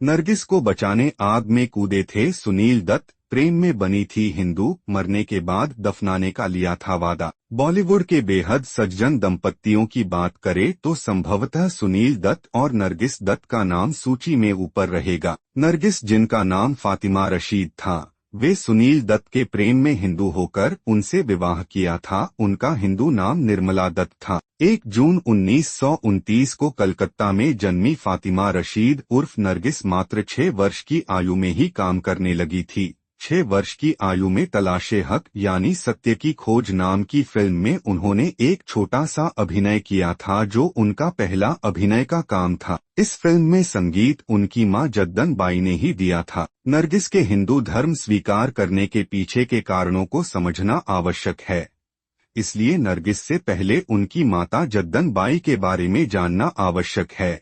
नरगिस को बचाने आग में कूदे थे सुनील दत्त। प्रेम में बनी थी हिंदू, मरने के बाद दफनाने का लिया था वादा। बॉलीवुड के बेहद सज्जन दंपतियों की बात करें तो संभवतः सुनील दत्त और नरगिस दत्त का नाम सूची में ऊपर रहेगा। नरगिस, जिनका नाम फातिमा रशीद था, वे सुनील दत्त के प्रेम में हिंदू होकर उनसे विवाह किया था। उनका हिंदू नाम निर्मला दत्त था। 1 जून 1929 को कलकत्ता में जन्मी फातिमा रशीद उर्फ नरगिस मात्र 6 वर्ष की आयु में ही काम करने लगी थी। 6 वर्ष की आयु में तलाशे हक यानी सत्य की खोज नाम की फिल्म में उन्होंने एक छोटा सा अभिनय किया था, जो उनका पहला अभिनय का काम था। इस फिल्म में संगीत उनकी मां जद्दन बाई ने ही दिया था। नरगिस के हिंदू धर्म स्वीकार करने के पीछे के कारणों को समझना आवश्यक है, इसलिए नरगिस से पहले उनकी माता जद्दन बाई के बारे में जानना आवश्यक है।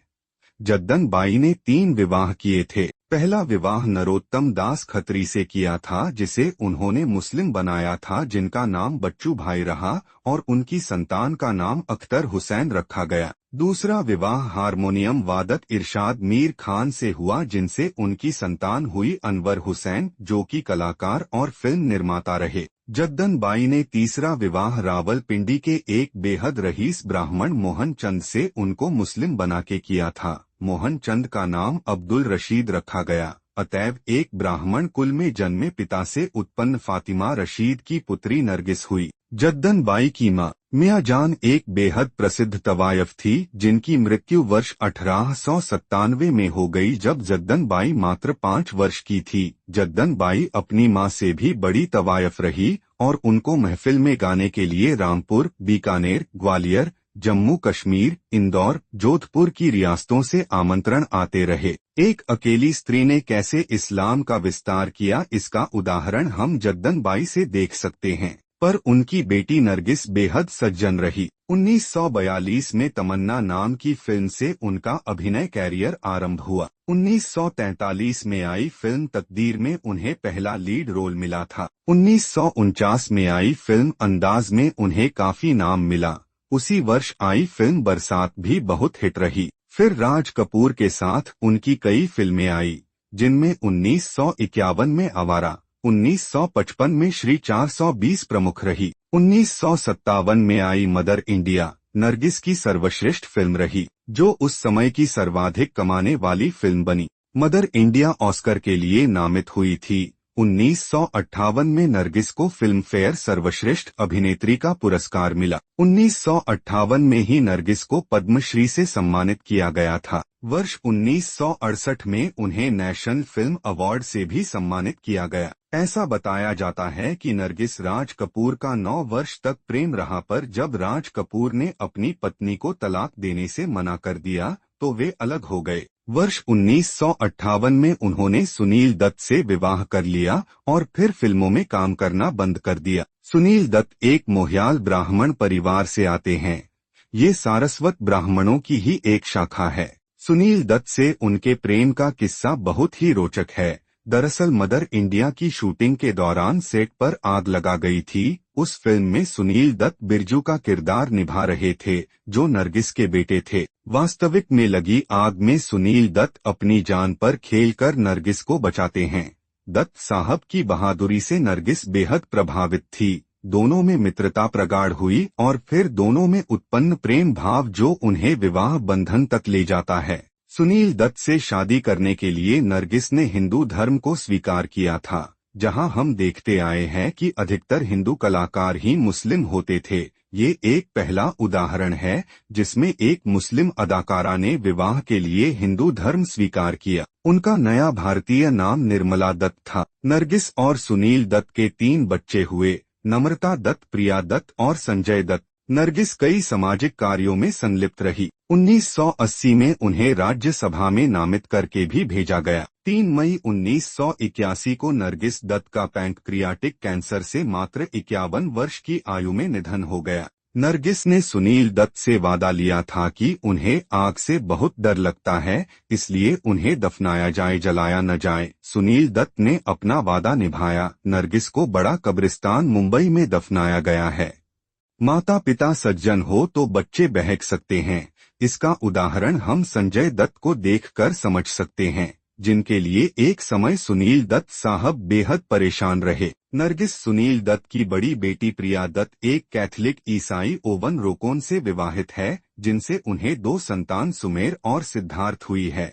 जद्दन बाई ने 3 विवाह किए थे। पहला विवाह नरोत्तम दास खत्री से किया था, जिसे उन्होंने मुस्लिम बनाया था, जिनका नाम बच्चू भाई रहा और उनकी संतान का नाम अख्तर हुसैन रखा गया। दूसरा विवाह हारमोनियम वादक इरशाद मीर खान से हुआ, जिनसे उनकी संतान हुई अनवर हुसैन, जो कि कलाकार और फिल्म निर्माता रहे। जद्दन बाई ने तीसरा विवाह रावलपिंडी के एक बेहद रईस ब्राह्मण मोहन चंद से उनको मुस्लिम बना के किया था। मोहन चंद का नाम अब्दुल रशीद रखा गया। अतएव एक ब्राह्मण कुल में जन्मे पिता से उत्पन्न फातिमा रशीद की पुत्री नरगिस हुई। जद्दन बाई की मां मियां जान एक बेहद प्रसिद्ध तवायफ थी, जिनकी मृत्यु वर्ष 1897 में हो गई, जब जद्दन बाई मात्र 5 वर्ष की थी। जद्दन बाई अपनी मां से भी बड़ी तवायफ रही और उनको महफिल में गाने के लिए रामपुर, बीकानेर, ग्वालियर, जम्मू कश्मीर, इंदौर, जोधपुर की रियासतों से आमंत्रण आते रहे। एक अकेली स्त्री ने कैसे इस्लाम का विस्तार किया, इसका उदाहरण हम जद्दन बाई से देख सकते हैं। पर उनकी बेटी नरगिस बेहद सज्जन रही। 1942 में तमन्ना नाम की फिल्म से उनका अभिनय कैरियर आरंभ हुआ। 1943 में आई फिल्म तकदीर में उन्हें पहला लीड रोल मिला था। 1949 में आई फिल्म अंदाज में उन्हें काफी नाम मिला। उसी वर्ष आई फिल्म बरसात भी बहुत हिट रही। फिर राज कपूर के साथ उनकी कई फिल्में आई, जिनमें 1951 में आवारा, 1955 में श्री 420 प्रमुख रही। 1957 में आई मदर इंडिया नरगिस की सर्वश्रेष्ठ फिल्म रही, जो उस समय की सर्वाधिक कमाने वाली फिल्म बनी। मदर इंडिया ऑस्कर के लिए नामित हुई थी। 1958 में नरगिस को फिल्म फेयर सर्वश्रेष्ठ अभिनेत्री का पुरस्कार मिला। 1958 में ही नरगिस को पद्मश्री से सम्मानित किया गया था। वर्ष 1968 में उन्हें नेशनल फिल्म अवार्ड से भी सम्मानित किया गया। ऐसा बताया जाता है कि नरगिस राज कपूर का 9 वर्ष तक प्रेम रहा, पर जब राज कपूर ने अपनी पत्नी को तलाक देने से मना कर दिया तो वे अलग हो गए। वर्ष 1958 में उन्होंने सुनील दत्त से विवाह कर लिया और फिर फिल्मों में काम करना बंद कर दिया। सुनील दत्त एक मोहयाल ब्राह्मण परिवार से आते हैं। ये सारस्वत ब्राह्मणों की ही एक शाखा है। सुनील दत्त से उनके प्रेम का किस्सा बहुत ही रोचक है। दरअसल मदर इंडिया की शूटिंग के दौरान सेट पर आग लगा गई थी। उस फिल्म में सुनील दत्त बिरजू का किरदार निभा रहे थे, जो नरगिस के बेटे थे। वास्तविक में लगी आग में सुनील दत्त अपनी जान पर खेलकर नरगिस को बचाते हैं। दत्त साहब की बहादुरी से नरगिस बेहद प्रभावित थी। दोनों में मित्रता प्रगाढ़ हुई और फिर दोनों में उत्पन्न प्रेम भाव जो उन्हें विवाह बंधन तक ले जाता है। सुनील दत्त से शादी करने के लिए नरगिस ने हिंदू धर्म को स्वीकार किया था, जहां हम देखते आए हैं कि अधिकतर हिंदू कलाकार ही मुस्लिम होते थे। ये एक पहला उदाहरण है जिसमें एक मुस्लिम अदाकारा ने विवाह के लिए हिंदू धर्म स्वीकार किया। उनका नया भारतीय नाम निर्मला दत्त था। नरगिस और सुनील दत्त के 3 बच्चे हुए, नम्रता दत्त, प्रिया दत्त और संजय दत्त। नरगिस कई सामाजिक कार्यों में संलिप्त रही। 1980 में उन्हें राज्यसभा में नामित करके भी भेजा गया। 3 मई 1981 को नरगिस दत्त का पैंक्रियाटिक कैंसर से मात्र 51 वर्ष की आयु में निधन हो गया। नरगिस ने सुनील दत्त से वादा लिया था कि उन्हें आग से बहुत डर लगता है, इसलिए उन्हें दफनाया जाए, जलाया न जाए। सुनील दत्त ने अपना वादा निभाया। नरगिस को बड़ा कब्रिस्तान मुंबई में दफनाया गया है। माता पिता सज्जन हो तो बच्चे बहक सकते हैं। इसका उदाहरण हम संजय दत्त को देखकर समझ सकते हैं। जिनके लिए एक समय सुनील दत्त साहब बेहद परेशान रहे। नरगिस सुनील दत्त की बड़ी बेटी प्रिया दत्त एक कैथलिक ईसाई ओवन रोकोन से विवाहित है, जिनसे उन्हें 2 संतान सुमेर और सिद्धार्थ हुई है।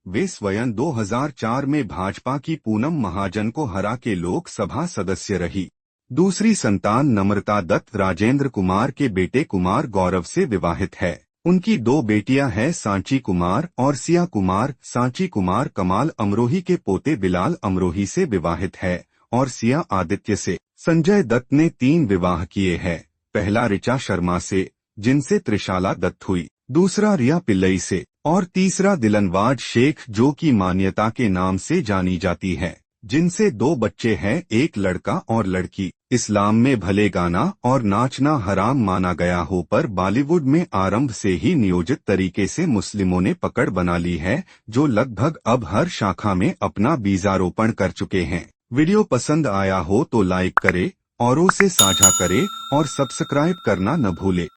वे स्वयं 2004 में भाजपा की पूनम महाजन को हरा के लोकसभा सदस्य रही। दूसरी संतान नम्रता दत्त राजेंद्र कुमार के बेटे कुमार गौरव से विवाहित है। उनकी 2 बेटियां हैं सांची कुमार और सिया कुमार। सांची कुमार कमाल अमरोही के पोते बिलाल अमरोही से विवाहित है और सिया आदित्य से। संजय दत्त ने 3 विवाह किए हैं। पहला ऋचा शर्मा से, जिनसे त्रिशाला दत्त हुई, दूसरा रिया पिल्लई से और तीसरा दिलनवाज शेख, जो की मान्यता के नाम से जानी जाती है, जिनसे 2 बच्चे हैं, एक लड़का और लड़की। इस्लाम में भले गाना और नाचना हराम माना गया हो, पर बॉलीवुड में आरंभ से ही नियोजित तरीके से मुस्लिमों ने पकड़ बना ली है, जो लगभग अब हर शाखा में अपना बीजारोपण कर चुके हैं। वीडियो पसंद आया हो तो लाइक करें, औरों से साझा करें और सब्सक्राइब करना न भूले।